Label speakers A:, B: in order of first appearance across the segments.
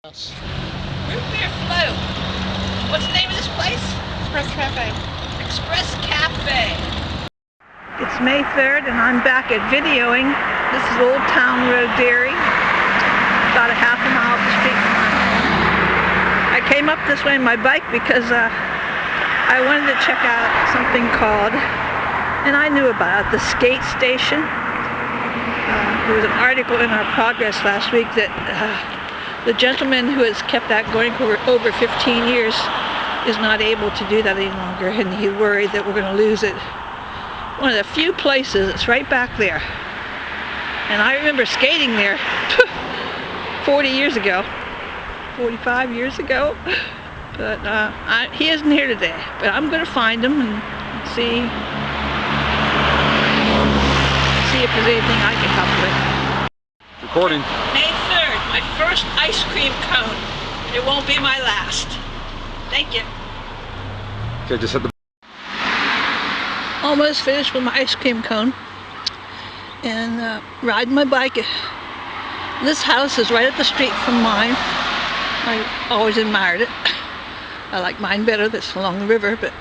A: Root beer float. What's the name of this place?
B: Express Cafe.
A: Express Cafe.
C: It's May 3rd and I'm back at videoing. This is Oldtown Road Dairy. About a half a mile up the street from my home. I came up this way on my bike because I wanted to check out something called And I knew about the skate station. There was an article in our progress last week that the gentleman who has kept that going for over 15 years is not able to do that any longer, and he's worried that we're going to lose it. One of the few places, it's right back there. And I remember skating there 40 years ago, 45 years ago. But he isn't here today. But I'm going to find him and see if there's anything I can help with.
B: Recording.
C: May 3rd, my first ice cream cone. It won't be my last. Thank you.
B: Okay, just hit the...
C: Almost finished with my ice cream cone. And riding my bike. This house is right up the street from mine. I always admired it. I like mine better, that's along the river, but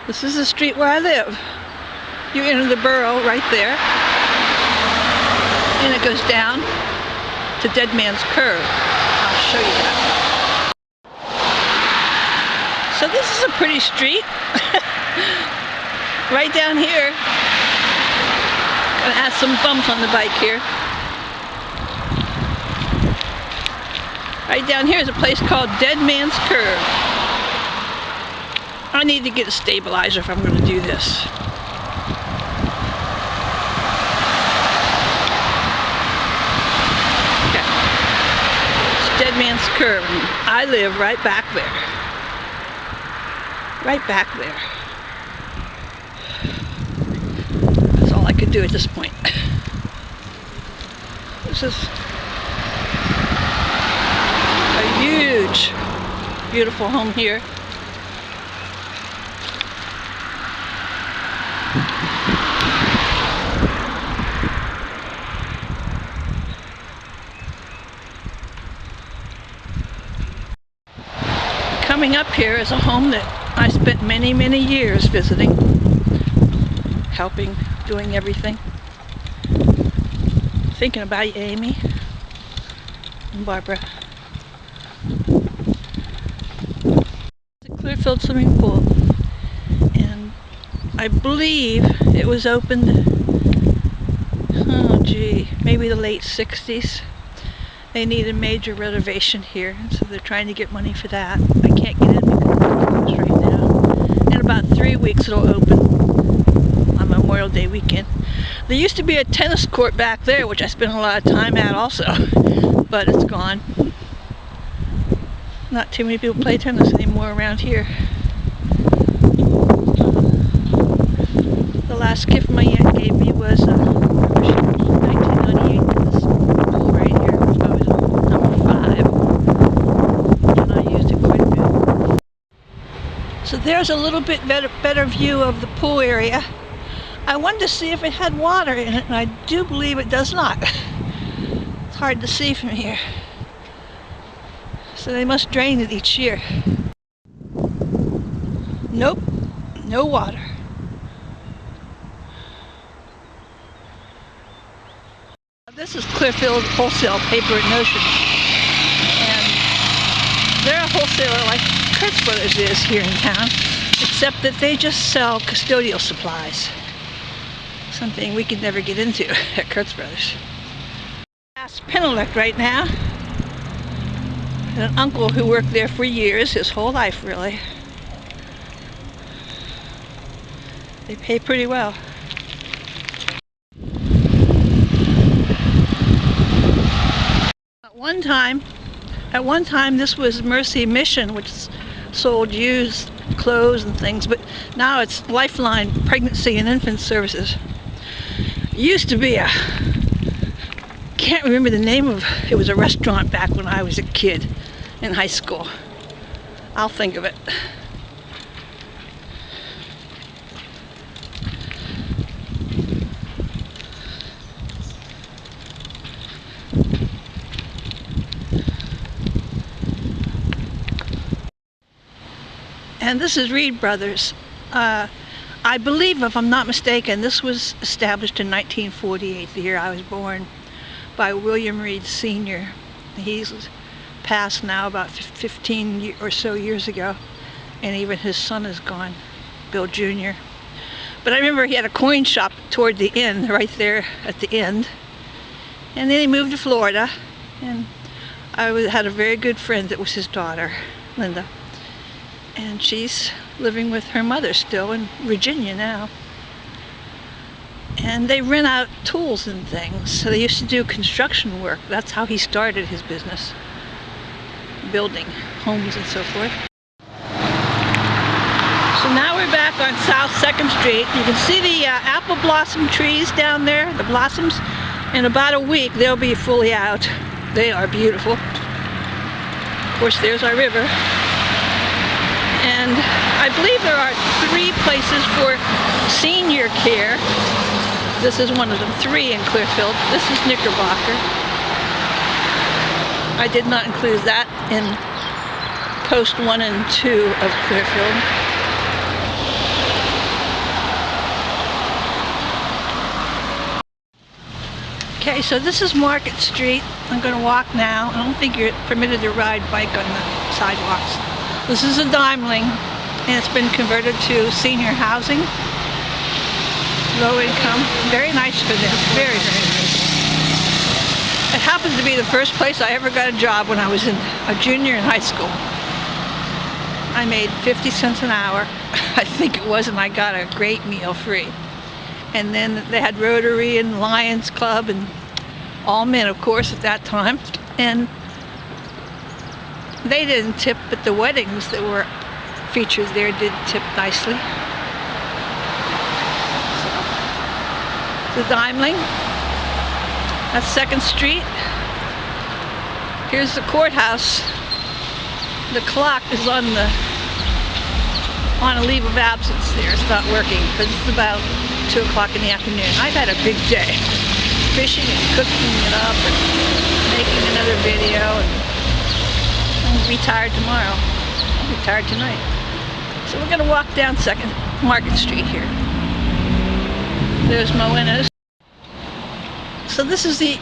C: this is the street where I live. You enter the borough right there, and it goes down to Dead Man's Curve. I'll show you that. So this is a pretty street. Right down here. Gonna add some bumps on the bike here. Right down here is a place called Dead Man's Curve. I need to get a stabilizer if I'm going to do this. Okay. It's Dead Man's Curve. I live right back there. Right back there. That's all I could do at this point. This is a huge, beautiful home here. Coming up here is a home that I spent many, many years visiting, helping, doing everything. Thinking about you, Amy and Barbara. The Clearfield swimming pool, and I believe it was opened, oh gee, maybe the late 60s. They need a major renovation here, so they're trying to get money for that. I can't get in because it's closed right now. In about 3 weeks it'll open on Memorial Day weekend. There used to be a tennis court back there, which I spent a lot of time at also, but it's gone. Not too many people play tennis anymore around here. The last gift my aunt gave me was 1998. This pool right here, which I was number 5, and I used it quite a bit. So there's a little bit better view of the pool area. I wanted to see if it had water in it, and I do believe it does not. It's hard to see from here. So they must drain it each year. Nope, no water. This is Clearfield Wholesale Paper and Notion. And they're a wholesaler like Kurtz Brothers is here in town, except that they just sell custodial supplies. Something we could never get into at Kurtz Brothers. Past Penelec right now. An uncle who worked there for years, his whole life really. They pay pretty well. At one time this was Mercy Mission, which sold used clothes and things, but now it's Lifeline Pregnancy and Infant Services. It used to be can't remember the name of, it was a restaurant back when I was a kid in high school. I'll think of it. And this is Reed Brothers. I believe, if I'm not mistaken, this was established in 1948, the year I was born, by William Reed Sr. He's passed now about 15 or so years ago, and even his son is gone, Bill Jr. But I remember he had a coin shop toward the end, right there at the end. And then he moved to Florida, and had a very good friend that was his daughter, Linda. And she's living with her mother still in Virginia now. And they rent out tools and things. So they used to do construction work. That's how he started his business, building homes and so forth. So now we're back on South 2nd Street. You can see the apple blossom trees down there, the blossoms. In about a week, they'll be fully out. They are beautiful. Of course, there's our river. And I believe there are 3 places for senior care. This is one of them, 3 in Clearfield. This is Knickerbocker. I did not include that in post 1 and 2 of Clearfield. Okay, so this is Market Street. I'm going to walk now. I don't think you're permitted to ride bike on the sidewalks. This is a Daimling, and it's been converted to senior housing. Low income. Very nice for them. Very, very nice. It happened to be the first place I ever got a job when I was a junior in high school. I made 50 cents an hour, I think it was, and I got a great meal free. And then they had Rotary and Lions Club and all men, of course, at that time. And they didn't tip, but the weddings that were featured there did tip nicely. The Daimling. That's 2nd Street. Here's the courthouse. The clock is on a leave of absence there. It's not working because it's about 2 o'clock in the afternoon. I've had a big day. Fishing and cooking it up and making another video. And I'm be tired tomorrow. I'll be tired tonight. So we're going to walk down 2nd Market Street here. There's Moena's. So this is the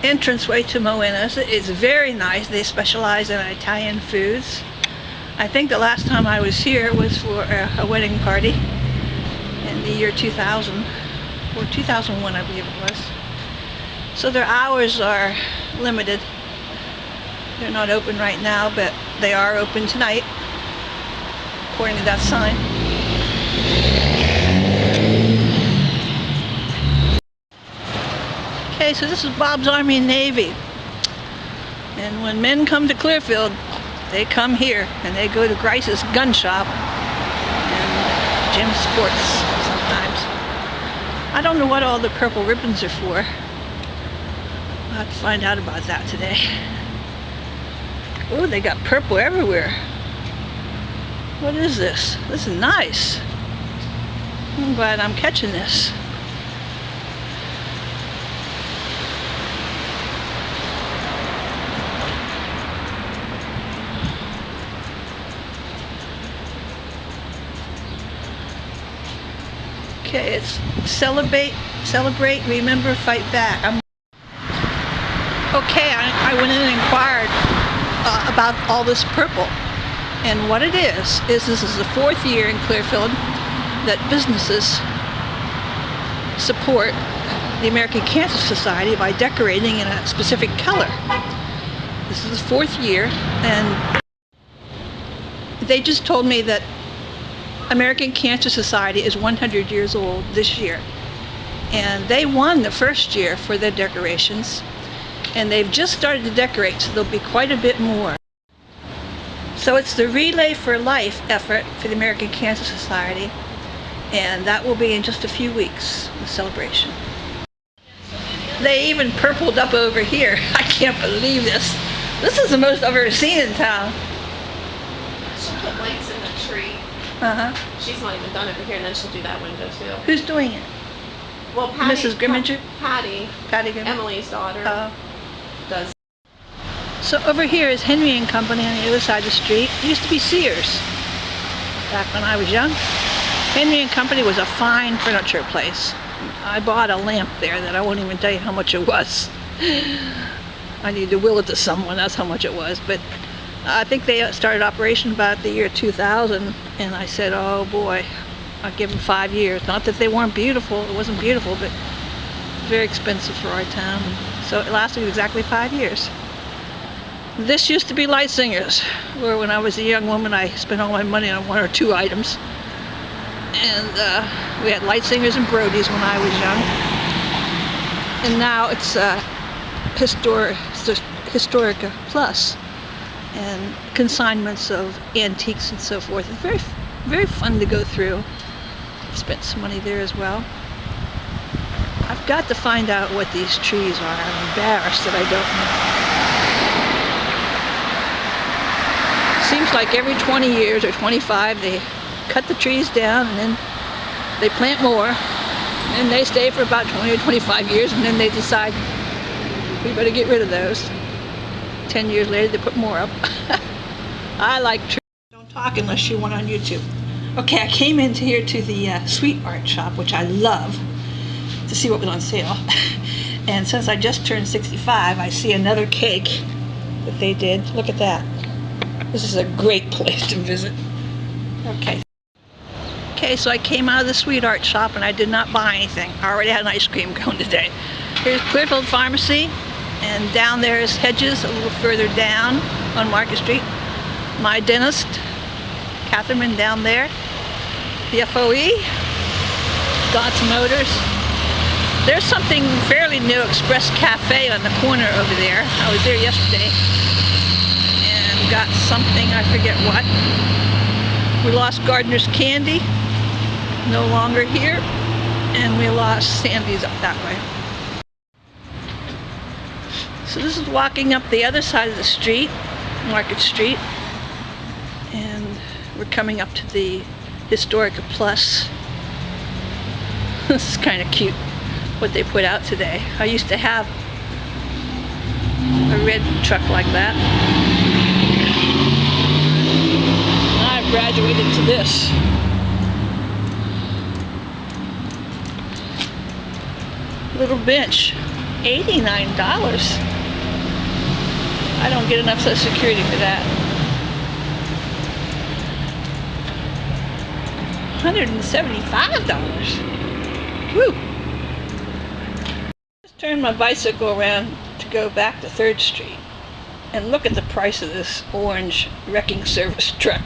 C: entranceway to Moena's. It's very nice. They specialize in Italian foods. I think the last time I was here was for a wedding party in the year 2000, or 2001 I believe it was. So their hours are limited. They're not open right now, but they are open tonight, according to that sign. Okay, so this is Bob's Army and Navy. And when men come to Clearfield, they come here, and they go to Grice's gun shop and Jim Sports sometimes. I don't know what all the purple ribbons are for. I'll have to find out about that today. Oh, they got purple everywhere. What is this? This is nice. I'm glad I'm catching this. Okay, it's celebrate, remember, fight back. Okay, I went in and inquired about all this purple. And what it is this is the 4th year in Clearfield that businesses support the American Cancer Society by decorating in a specific color. This is the 4th year, and they just told me that American Cancer Society is 100 years old this year, and they won the first year for their decorations, and they've just started to decorate, so there'll be quite a bit more. So it's the Relay for Life effort for the American Cancer Society, and that will be in just a few weeks, the celebration. They even purpled up over here. I can't believe this. This is the most I've ever seen in town.
D: She'll put lights in the tree.
C: Uh-huh.
D: She's not even done over here, and then she'll do that window too.
C: Who's doing it?
D: Well, Patty,
C: Mrs. Grimminger?
D: Patty,
C: Grimminger?
D: Emily's daughter, does.
C: So over here is Henry and Company on the other side of the street. It used to be Sears back when I was young. Henry and Company was a fine furniture place. I bought a lamp there that I won't even tell you how much it was. I need to will it to someone, that's how much it was. But I think they started operation about the year 2000, and I said, oh boy, I give them 5 years. Not that they weren't beautiful, it wasn't beautiful, but very expensive for our town. So it lasted exactly 5 years. This used to be Light Singers, where when I was a young woman I spent all my money on 1 or 2 items. And we had Light Singers and Brody's when I was young. And now it's Historica Plus, and consignments of antiques and so forth. It's very, very fun to go through. I've spent some money there as well. I've got to find out what these trees are. I'm embarrassed that I don't know. Seems like every 20 years or 25 they cut the trees down and then they plant more, and they stay for about 20 or 25 years, and then they decide we better get rid of those. 10 years later they put more up. I like trees. Don't talk unless you want on YouTube. Okay, I came into here to the sweet art shop, which I love, to see what was on sale. And since I just turned 65, I see another cake that they did. Look at that. This is a great place to visit. Okay, so I came out of the sweet art shop and I did not buy anything. I already had an ice cream cone today. Here's Clearfield Pharmacy, and down there is Hedges, a little further down on Market Street. My dentist, Catherine, down there. The FOE, Dots Motors. There's something fairly new, Express Cafe on the corner over there. I was there yesterday and got something, I forget what. We lost Gardner's Candy, no longer here, and we lost Sandy's up that way. So this is walking up the other side of the street, Market Street, and we're coming up to the Historica Plus. This is kind of cute, what they put out today. I used to have a red truck like that. I've graduated to this. Little bench, $89. I don't get enough Social Security for that. $175. Woo! Just turned my bicycle around to go back to 3rd Street. And look at the price of this orange wrecking service truck.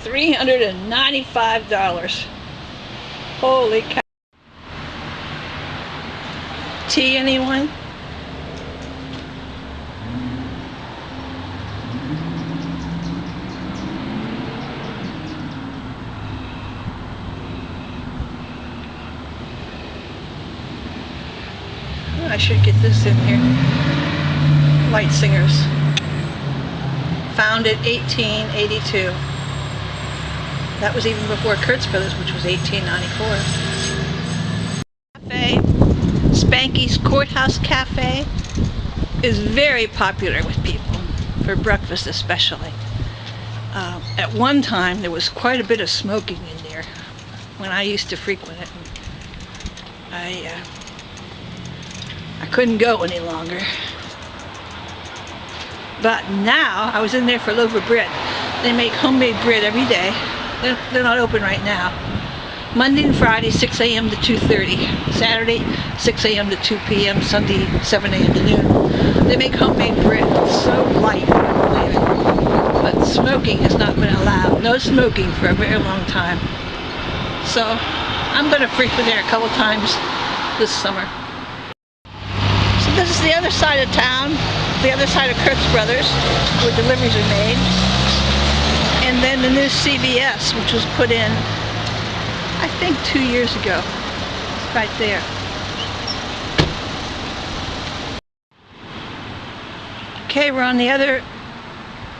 C: $395. Holy cow. Tea, anyone? I should get this in here. Light Singers. Founded 1882. That was even before Kurtz Brothers, which was 1894. Cafe, Spanky's Courthouse Cafe, is very popular with people, for breakfast especially. At one time there was quite a bit of smoking in there when I used to frequent it. I couldn't go any longer. But now, I was in there for a loaf of bread. They make homemade bread every day. They're not open right now. Monday and Friday, 6 a.m. to 2:30. Saturday, 6 a.m. to 2 p.m. Sunday, 7 a.m. to noon. They make homemade bread. It's so light, you don't believe it. But smoking has not been allowed. No smoking for a very long time. So, I'm going to frequent there a couple times this summer. So this is the other side of town, the other side of Kurtz Brothers, where deliveries are made. And then the new CVS, which was put in, I think 2 years ago. It's right there. Okay, we're on the other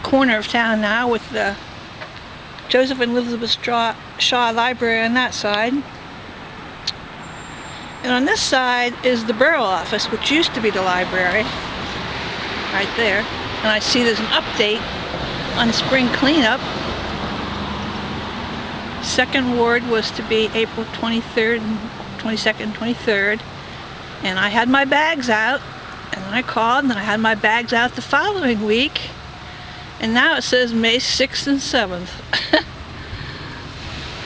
C: corner of town now with the Joseph and Elizabeth Shaw Library on that side. And on this side is the borough office, which used to be the library, right there. And I see there's an update on spring cleanup. 2nd Ward was to be April 23rd, 22nd, 23rd. And I had my bags out, and then I called, and I had my bags out the following week. And now it says May 6th and 7th.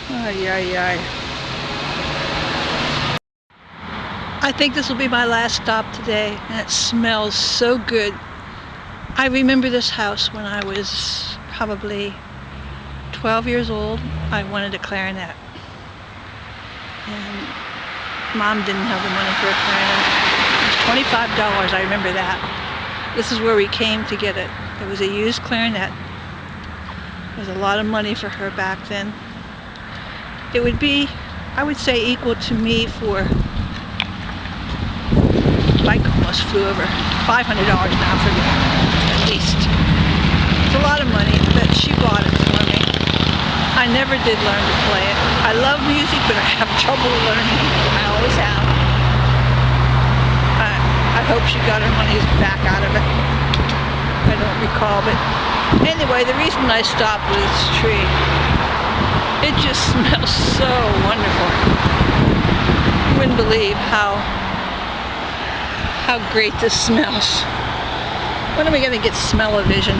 C: Ay, ay, ay. I think this will be my last stop today, and it smells so good. I remember this house when I was probably 12 years old. I wanted a clarinet, and Mom didn't have the money for a clarinet. It was $25, I remember that. This is where we came to get it. It was a used clarinet. It was a lot of money for her back then. It would be, I would say, equal to me for, bike almost flew over, $500 now for me, at least. It's a lot of money, but she bought it for me. I never did learn to play it. I love music, but I have trouble learning. I always have. I hope she got her money back out of it. I don't recall, but anyway, the reason I stopped was this tree. It just smells so wonderful. You wouldn't believe how great this smells. When are we gonna get smell-o-vision?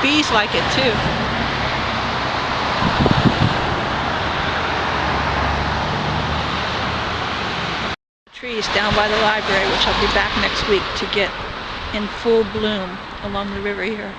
C: Bees like it too. Trees down by the library, which I'll be back next week to get in full bloom along the river here.